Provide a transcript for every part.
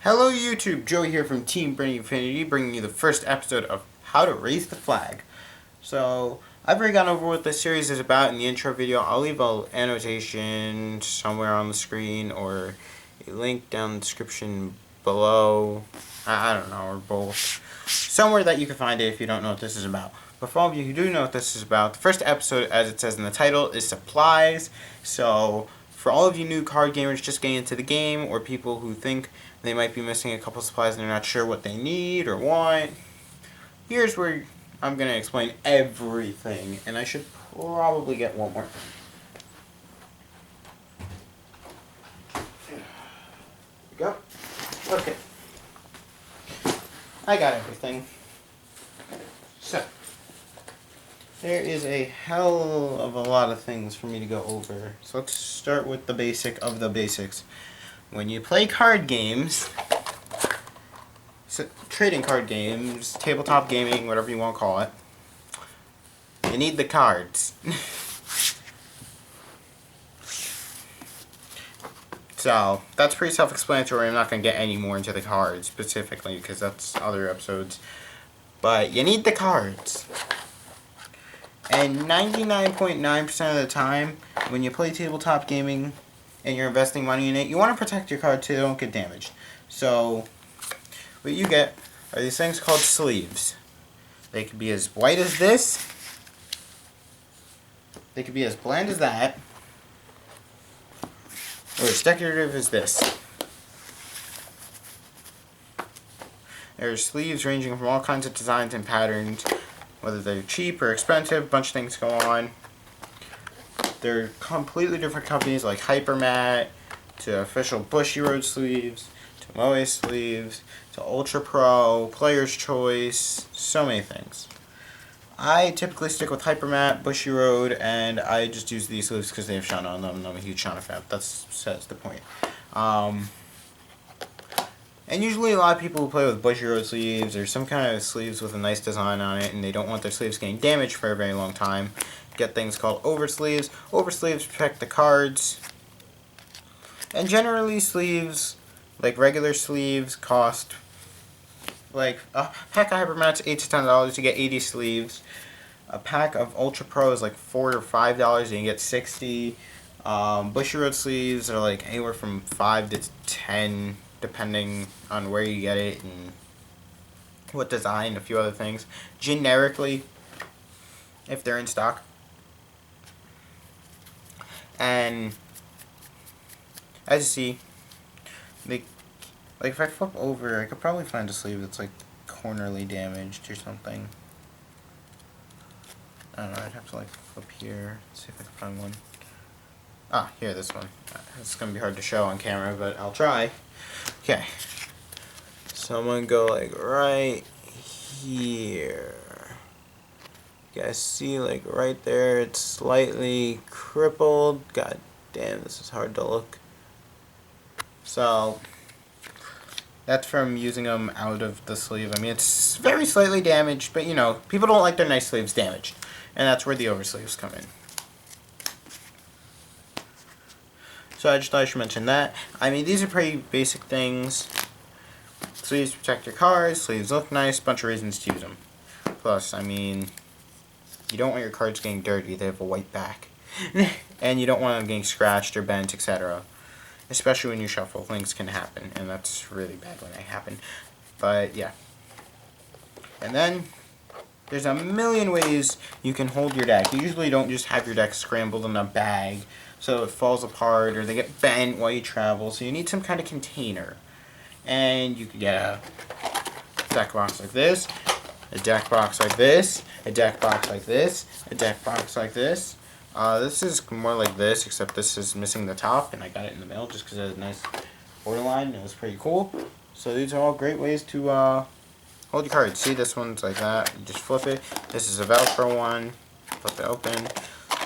Hello YouTube, Joey here from TeamBurningInfinitey, bringing you the first episode of How to Raise the Flag. So, I've already gone over what this series is about in the intro video. I'll leave an annotation somewhere on the screen or a link down in the description below. I don't know, or both. Somewhere that you can find it if you don't know what this is about. But for all of you who do know what this is about, the first episode, as it says in the title, is supplies. So, for all of you new card gamers just getting into the game, or people who think they might be missing a couple supplies and they're not sure what they need or want, here's where I'm going to explain everything. And I should probably get one more thing. There we go. Okay. I got everything. So, there is a hell of a lot of things for me to go over. So let's start with the basic of the basics. When you play card games, trading card games, tabletop gaming, whatever you want to call it, you need the cards. So, that's pretty self-explanatory. I'm not going to get any more into the cards specifically because that's other episodes. But you need the cards. And 99.9% of the time, when you play tabletop gaming and you're investing money in it, you want to protect your cards so they don't get damaged. So, what you get are these things called sleeves. They could be as white as this. They could be as bland as that. Or as decorative as this. There's sleeves ranging from all kinds of designs and patterns. Whether they're cheap or expensive, a bunch of things go on. They're completely different companies like Hypermat, to official Bushiroad sleeves, to Moe sleeves, to Ultra Pro, Player's Choice, so many things. I typically stick with Hypermat, Bushiroad, and I just use these sleeves because they have Shauna on them, and I'm a huge Shauna fan. That's the point. And usually a lot of people who play with Bushiroad sleeves or some kind of sleeves with a nice design on it and they don't want their sleeves getting damaged for a very long time, get things called oversleeves. Oversleeves protect the cards. And generally sleeves, like regular sleeves, cost like a pack of Hypermats $8 to $10. You get 80 sleeves. A pack of Ultra Pro is like $4 or $5 and you get 60. Bushiroad sleeves are like anywhere from 5 to 10 depending on where you get it and what design, a few other things. Generically, if they're in stock. And as you see, like if I flip over, I could probably find a sleeve that's like cornerly damaged or something. I don't know, I'd have to like flip here, see if I can find one. Ah, here, this one. It's going to be hard to show on camera, but I'll try. Okay. So I'm going to go like right here. You guys see like right there, it's slightly crippled. God damn, this is hard to look. So, that's from using them out of the sleeve. I mean, it's very slightly damaged, but you know, people don't like their nice sleeves damaged. And that's where the oversleeves come in. So I just thought I should mention that. I mean, these are pretty basic things. Sleeves protect your cards, sleeves look nice, bunch of reasons to use them. Plus, I mean, you don't want your cards getting dirty, they have a white back. And you don't want them getting scratched or bent, etc. Especially when you shuffle, things can happen, and that's really bad when they happen. But, yeah. And then, there's a million ways you can hold your deck. You usually don't just have your deck scrambled in a bag so it falls apart or they get bent while you travel. So you need some kind of container. And you can get a deck box like this, a deck box like this, a deck box like this, a deck box like this. This is more like this, except this is missing the top, and I got it in the mail just because it has a nice borderline. It was pretty cool. So these are all great ways to hold your cards. See, this one's like that. You just flip it. This is a Velcro one. Flip it open.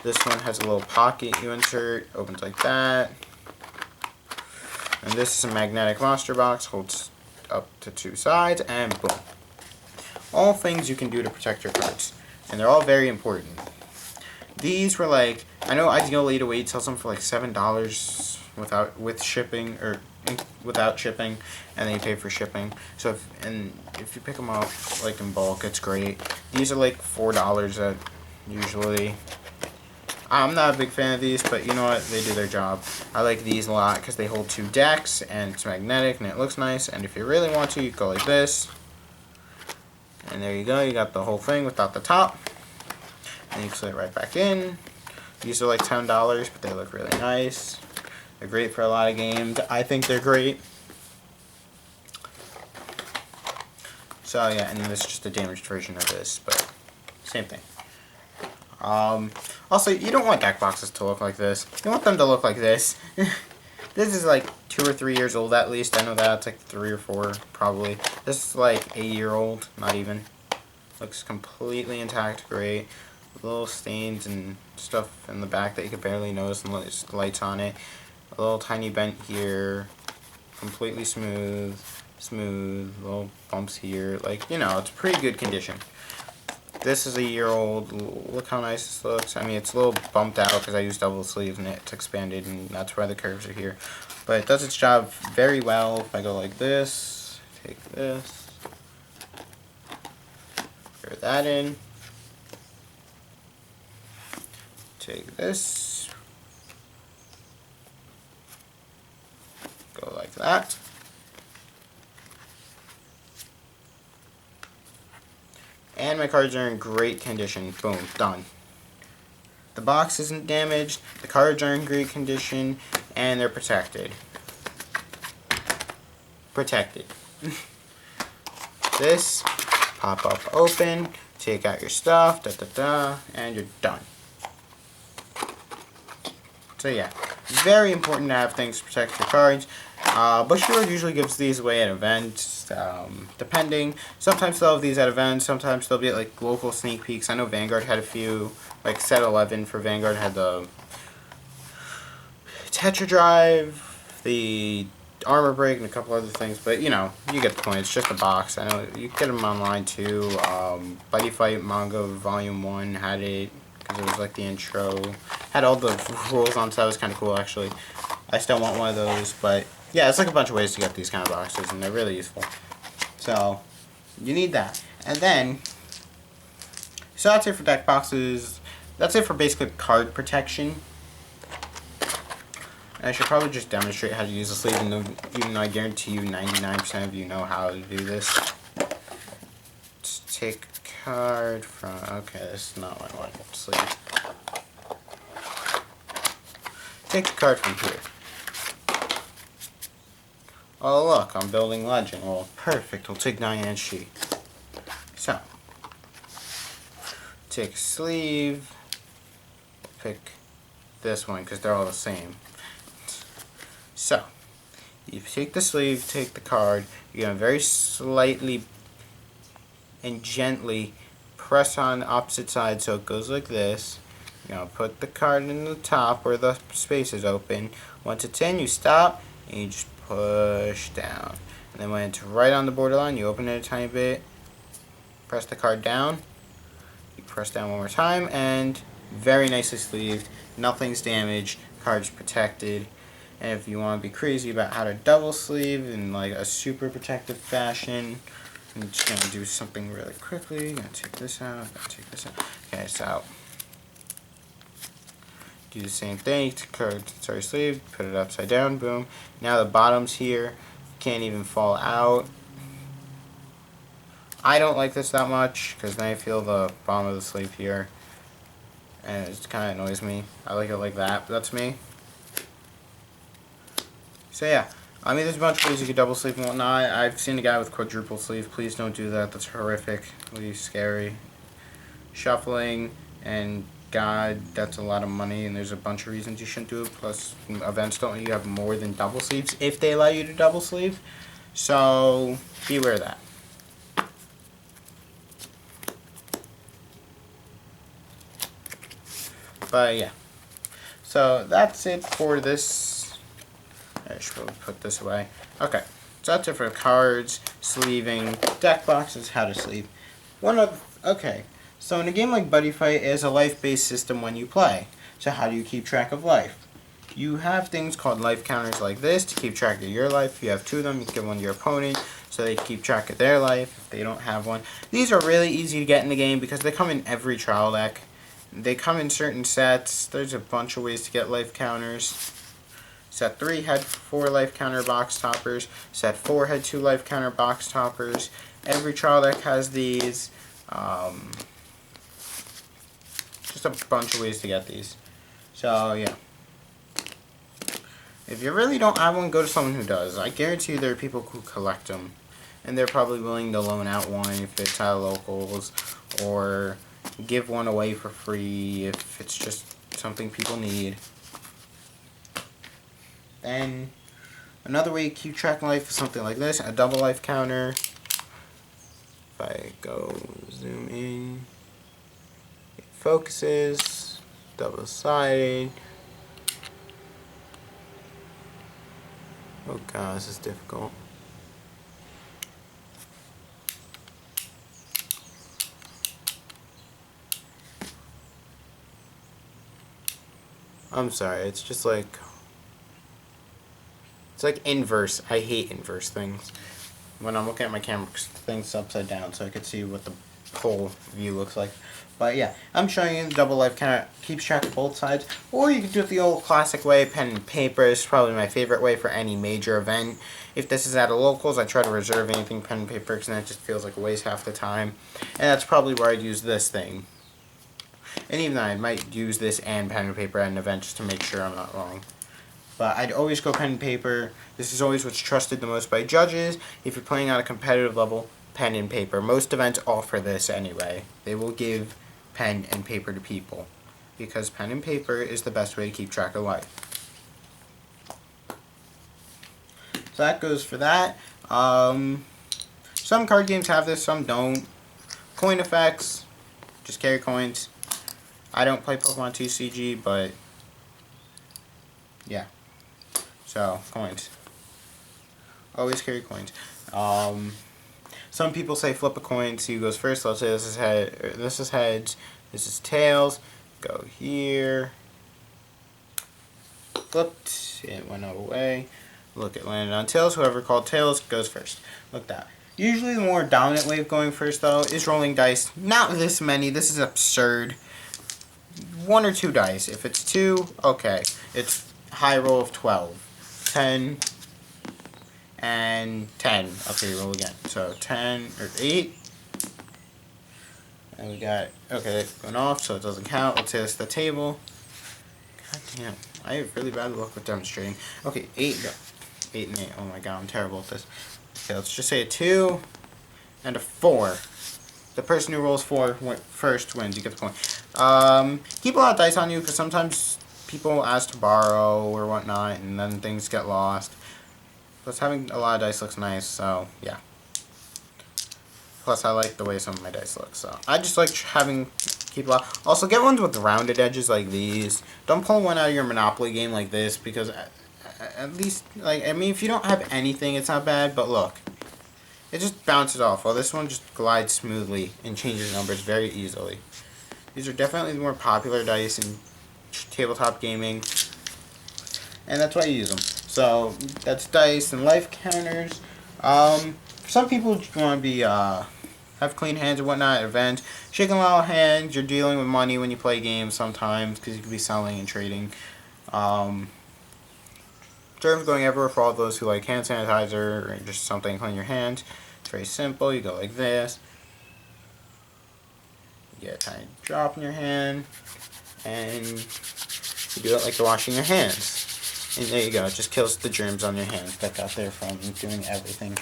This one has a little pocket you insert. Opens like that. And this is a magnetic monster box. Holds up to two sides. And boom. All things you can do to protect your cards. And they're all very important. These were like, I know Ideal 808 sells them for like $7 with shipping, or without shipping, and then you pay for shipping. So if you pick them up like in bulk, it's great. These are like $4 at usually. I'm not a big fan of these, but you know what? They do their job. I like these a lot because they hold 2 decks, and it's magnetic, and it looks nice. And if you really want to, you go like this. And there you go. You got the whole thing without the top. And you can slide it right back in. These are like $10, but they look really nice. They're great for a lot of games. I think they're great. So yeah, and this is just a damaged version of this, but same thing. Also, you don't want deck boxes to look like this. You want them to look like this. This is like 2 or 3 years old at least. I know that. It's like 3 or 4 probably. This is like 8 year old, not even. Looks completely intact, great. Little stains and stuff in the back that you can barely notice unless the lights on it. A little tiny bent here. Completely smooth. Little bumps here. Like, you know, it's pretty good condition. This is a year old. Look how nice this looks. I mean, it's a little bumped out because I used double sleeves and it's expanded, and that's why the curves are here. But it does its job very well. If I go like this, take this, throw that in, take this, go like that. And my cards are in great condition. Boom, done. The box isn't damaged, the cards are in great condition, and they're protected. Protected. This, pop up open, take out your stuff, and you're done. So yeah, very important to have things to protect your cards. Bushiroad usually gives these away at events, depending. Sometimes they'll have these at events, sometimes they'll be at like local sneak peeks. I know Vanguard had a few, like set 11 for Vanguard had the Tetra Drive, the Armor Break, and a couple other things, but you know, you get the point. It's just a box. I know you can get them online too. Buddyfight Manga Volume 1 had it, because it was like the intro. Had all the rules on, so that was kind of cool actually. I still want one of those, but yeah, it's like a bunch of ways to get these kind of boxes, and they're really useful. So, you need that. And then, so that's it for deck boxes. That's it for basically card protection. And I should probably just demonstrate how to use the sleeve, even though I guarantee you 99% of you know how to do this. Just take a card from, okay, this is not what I want, sleeve. Take the card from here. Oh look, I'm building Legend. Well, perfect. We'll take 9-inch sheet. So, take a sleeve. Pick this one because they're all the same. So, you take the sleeve, take the card. You're going to very slightly and gently press on the opposite side so it goes like this. You're going to put the card in the top where the space is open. Once it's in, you stop and you just push down. And then when it's right on the borderline, you open it a tiny bit, press the card down, you press down one more time, and very nicely sleeved. Nothing's damaged, card's protected. And if you want to be crazy about how to double sleeve in like a super protective fashion, I'm just going to do something really quickly. I'm going to take this out, take this out. Okay, so do the same thing, card, sorry, sleeve, put it upside down, boom. Now the bottom's here, can't even fall out. I don't like this that much, because then I feel the bottom of the sleeve here, and it kind of annoys me. I like it like that, but that's me. So yeah, I mean there's a bunch of ways you could double sleeve and whatnot. I've seen a guy with quadruple sleeve, please don't do that, that's horrifically scary. Shuffling, and God, that's a lot of money, and there's a bunch of reasons you shouldn't do it. Plus, events don't let you have more than double sleeves if they allow you to double sleeve. So, beware of that. But yeah, so that's it for this. I should probably put this away. Okay, so that's it for cards, sleeving, deck boxes, how to sleeve. Okay. So in a game like Buddyfight, it is a life-based system when you play. So how do you keep track of life? You have things called life counters like this to keep track of your life. If you have 2 of them, you can give one to your opponent so they keep track of their life if they don't have one. These are really easy to get in the game because they come in every trial deck. They come in certain sets. There's a bunch of ways to get life counters. Set 3 had 4 life counter box toppers. Set 4 had 2 life counter box toppers. Every trial deck has these. Just a bunch of ways to get these. So, yeah. If you really don't have one, go to someone who does. I guarantee you there are people who collect them. And they're probably willing to loan out one if it's at locals. Or give one away for free if it's just something people need. Then, another way to keep track of life is something like this. A double life counter. If I go zoom in. It focuses. Double-sided. Oh god, this is difficult. I'm sorry, it's just like... It's like inverse. I hate inverse things. When I'm looking at my camera, things upside down so I could see what the whole view looks like. But yeah, I'm showing you the double life counter. Keeps track of both sides. Or you can do it the old classic way, pen and paper. Is probably my favorite way for any major event. If this is at a locals, I try to reserve anything pen and paper because that just feels like a waste half the time. And that's probably where I'd use this thing. And even then, I might use this and pen and paper at an event just to make sure I'm not wrong. But I'd always go pen and paper. This is always what's trusted the most by judges. If you're playing on a competitive level, pen and paper. Most events offer this anyway. They will give pen and paper to people because pen and paper is the best way to keep track of life. So that goes for that. Some card games have this, some don't. Coin effects, just carry coins. I don't play Pokemon TCG, but yeah. So, coins. Always carry coins. Some people say flip a coin, see who goes first. Let's say this is heads, this is tails. Go here. Flipped. It went away. Look, it landed on tails. Whoever called tails goes first. Look at that. Usually the more dominant way of going first, though, is rolling dice. Not this many. This is absurd. 1 or 2 dice. If it's 2, okay. It's high roll of 12. 10. And 10. Okay, roll again. So 10 or 8. And we got, okay, that went off, so it doesn't count. Let's say it's the table. God damn. I have really bad luck with demonstrating. Okay, 8. Go. 8 and 8. Oh my god, I'm terrible at this. Okay, let's just say a 2 and a 4. The person who rolls 4 first wins. You get the point. Keep a lot of dice on you because sometimes people ask to borrow or whatnot, and then things get lost. Plus, having a lot of dice looks nice, so yeah. Plus, I like the way some of my dice look, so I just like keep a lot. Also, get ones with rounded edges like these. Don't pull one out of your Monopoly game like this because at least, like, I mean, if you don't have anything, it's not bad. But look, it just bounces off. While this one just glides smoothly and changes numbers very easily. These are definitely the more popular dice in tabletop gaming, and that's why I use them. So that's dice and life counters. For some people who want to be have clean hands and whatnot at events, shaking a lot of hands. You're dealing with money when you play games sometimes because you could be selling and trading. Germs going everywhere for all those who like hand sanitizer or just something to clean your hands. It's very simple. You go like this. You get a tiny drop in your hand, and you do it like you're washing your hands. And there you go, it just kills the germs on your hands that got there from doing everything.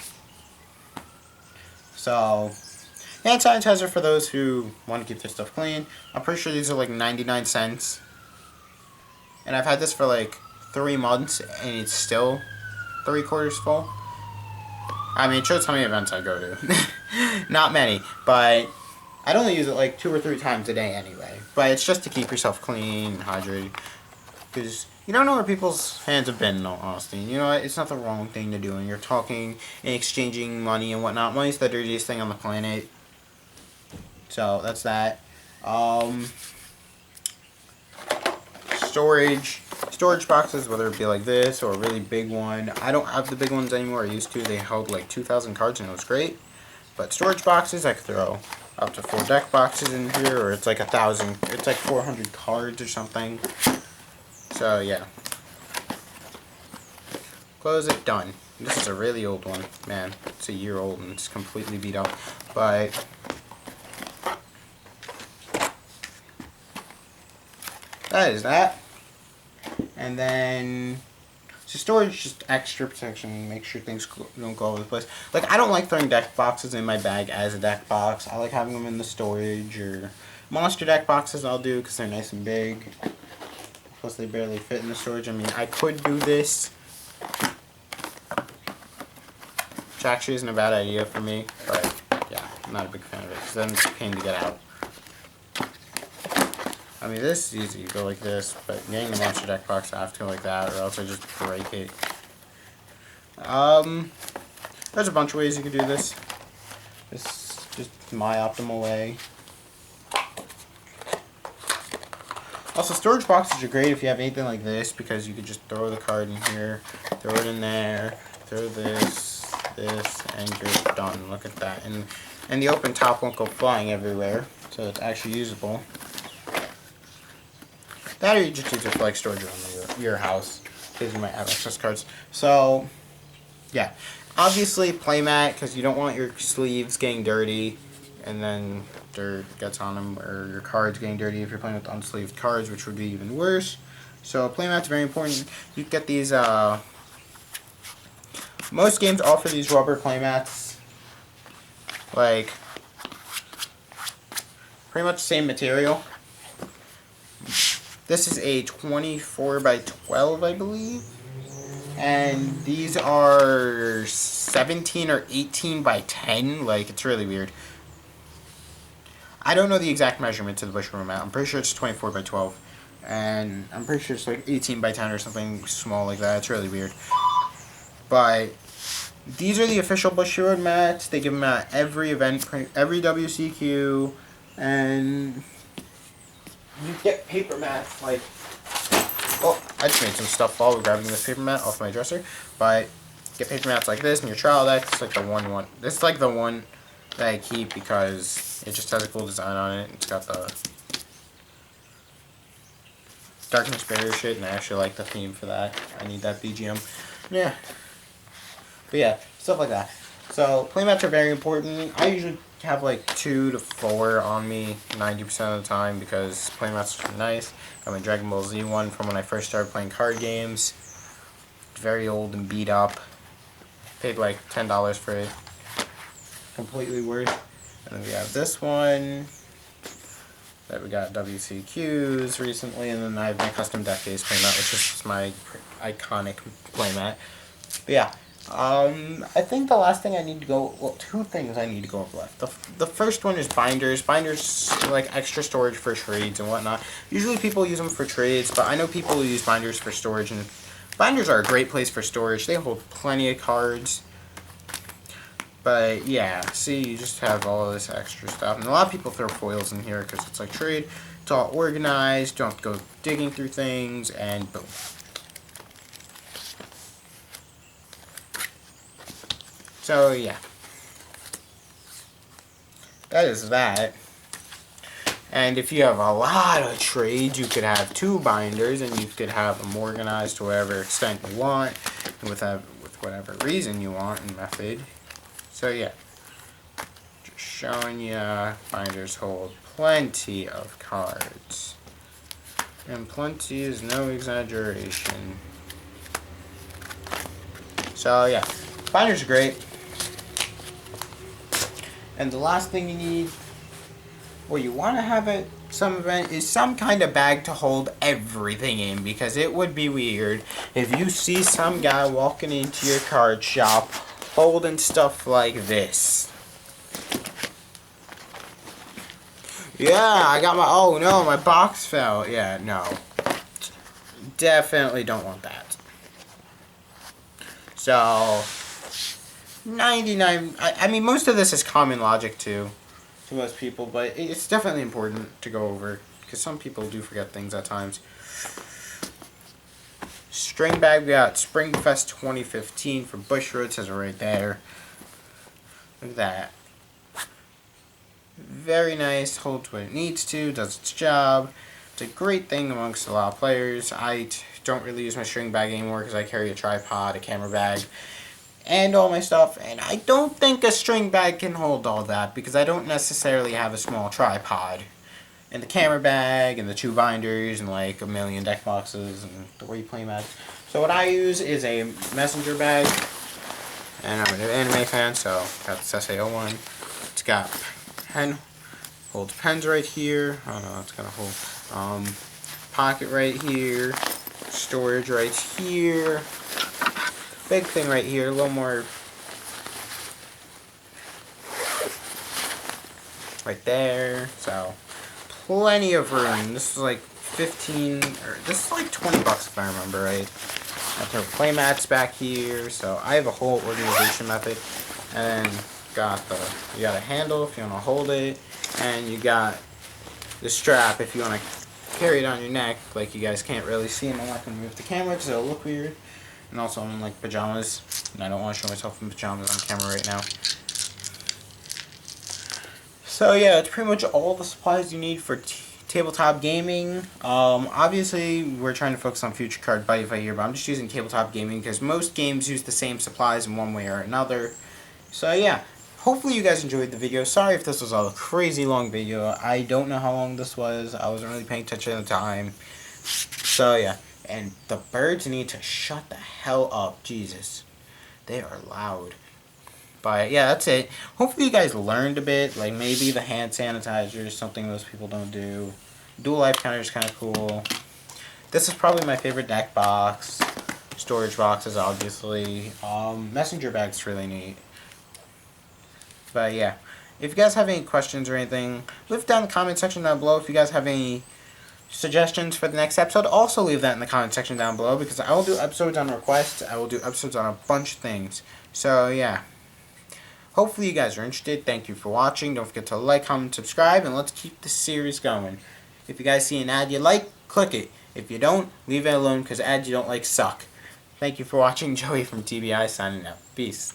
So, hand sanitizer for those who want to keep their stuff clean. I'm pretty sure these are like 99 cents. And I've had this for like 3 months, and it's still 3/4 full. I mean, it shows how many events I go to. Not many, but I'd only use it like 2 or 3 times a day anyway. But it's just to keep yourself clean and hydrated. Because you don't know where people's hands have been, in all honesty. You know, it's not the wrong thing to do. And you're talking and exchanging money and whatnot. Money's the dirtiest thing on the planet. So, that's that. Storage. storage boxes, whether it be like this or a really big one. I don't have the big ones anymore. I used to. They held like 2,000 cards and it was great. But storage boxes, I could throw up to 4 deck boxes in here, or it's like 1,000. It's like 400 cards or something. So yeah. Close it. Done. This is a really old one, man. It's a year old and it's completely beat up. But that is that. And then, so storage, just extra protection, make sure things don't go all over the place. Like, I don't like throwing deck boxes in my bag as a deck box. I like having them in the storage, or monster deck boxes I'll do because they're nice and big. Plus they barely fit in the storage. I mean, I could do this, which actually isn't a bad idea for me, but yeah, I'm not a big fan of it because then it's a pain to get out. I mean, this is easy. You go like this, but getting the monster deck box, I have to go like that, or else I just break it. There's a bunch of ways you could do this. This is just my optimal way. Also, storage boxes are great if you have anything like this, because you could just throw the card in here, throw it in there, throw this, and you're done. Look at that. And the open top won't go flying everywhere, so it's actually usable. That, or you just use it for like storage around your house, because you might have excess cards. So, yeah. Obviously, playmat, because you don't want your sleeves getting dirty, and then dirt gets on them, or your cards getting dirty if you're playing with unsleeved cards, which would be even worse. So, playmat's very important. You get these, most games offer these rubber playmats, like, pretty much the same material. This is a 24 by 12, I believe. And these are 17 or 18 by 10. Like, it's really weird. I don't know the exact measurements of the Bushroom mat. I'm pretty sure it's 24 by 12. And I'm pretty sure it's like 18 by 10 or something small like that. It's really weird. But these are the official Bushroom mats. They give them at every event, every WCQ. And you get paper mats like, oh, I just made some stuff while we're grabbing this paper mat off my dresser. But get paper mats like this in your trial deck. It's like the one. This is like the one that I keep because it just has a cool design on it. It's got the darkness barrier shit, and I actually like the theme for that. I need that BGM. Yeah. But yeah, stuff like that. So playmats are very important. I usually have like 2 to 4 on me 90% of the time because playmats are nice. Got my Dragon Ball Z one from when I first started playing card games. Very old and beat up. Paid like $10 for it. Completely worth. And then we have this one that we got WCQs recently, and then I have my custom deck days playmat, which is my iconic playmat. But yeah. I think the last thing I need to go, well, 2 things I need to go over left. The first one is binders. Binders are like extra storage for trades and whatnot. Usually people use them for trades, but I know people who use binders for storage, and binders are a great place for storage. They hold plenty of cards. But yeah, see, you just have all of this extra stuff. And a lot of people throw foils in here because it's like trade. It's all organized. You don't have to go digging through things, and boom. So yeah, that is that. And if you have a lot of trades, you could have 2 binders, and you could have them organized to whatever extent you want, and with whatever reason you want and method. So yeah, just showing you, binders hold plenty of cards, and plenty is no exaggeration. So yeah, binders are great. And the last thing you need, or you want to have at some event, is some kind of bag to hold everything in, because it would be weird if you see some guy walking into your card shop holding stuff like this. Yeah, I got my, oh no, my box fell. Yeah, no. Definitely don't want that. So 99, I mean, most of this is common logic to most people, but it's definitely important to go over, because some people do forget things at times. String bag, we got Springfest 2015 for Bushroad, says it right there. Look at that. Very nice, holds what it needs to, does its job. It's a great thing amongst a lot of players. I don't really use my string bag anymore because I carry a tripod, a camera bag, and all my stuff. And I don't think a string bag can hold all that because I don't necessarily have a small tripod. And the camera bag, and the 2 binders, and like a million deck boxes, and 3 playmats. So what I use is a messenger bag. And I'm an anime fan, so got the SA01. It's got pen, holds pens right here. I don't know, it's gonna hold pocket right here, storage right here, big thing right here, a little more right there. So plenty of room. This is like 15, or this is like 20 bucks if I remember right. I throw play mats back here, so I have a whole organization method. And then you got a handle if you want to hold it, and you got the strap if you want to carry it on your neck. Like you guys can't really see, and I'm not going to move the camera because it'll look weird. And also I'm in like pajamas, and I don't want to show myself in pajamas on camera right now. So yeah, it's pretty much all the supplies you need for tabletop gaming. Obviously, we're trying to focus on Future Card Buddyfight here, but I'm just using tabletop gaming because most games use the same supplies in one way or another. So yeah, hopefully you guys enjoyed the video. Sorry if this was a crazy long video. I don't know how long this was. I wasn't really paying attention at the time. So yeah, and the birds need to shut the hell up. Jesus, they are loud. But yeah, that's it. Hopefully you guys learned a bit. Like maybe the hand sanitizer is something most people don't do. Dual life counter is kind of cool. This is probably my favorite deck box. Storage boxes, obviously. Messenger bag's really neat. But yeah, if you guys have any questions or anything, leave it down in the comment section down below. If you guys have any suggestions for the next episode, also leave that in the comment section down below because I will do episodes on request. I will do episodes on a bunch of things. So yeah. Hopefully you guys are interested. Thank you for watching. Don't forget to like, comment, subscribe, and let's keep this series going. If you guys see an ad you like, click it. If you don't, leave it alone because ads you don't like suck. Thank you for watching. Joey from TBI signing out. Peace.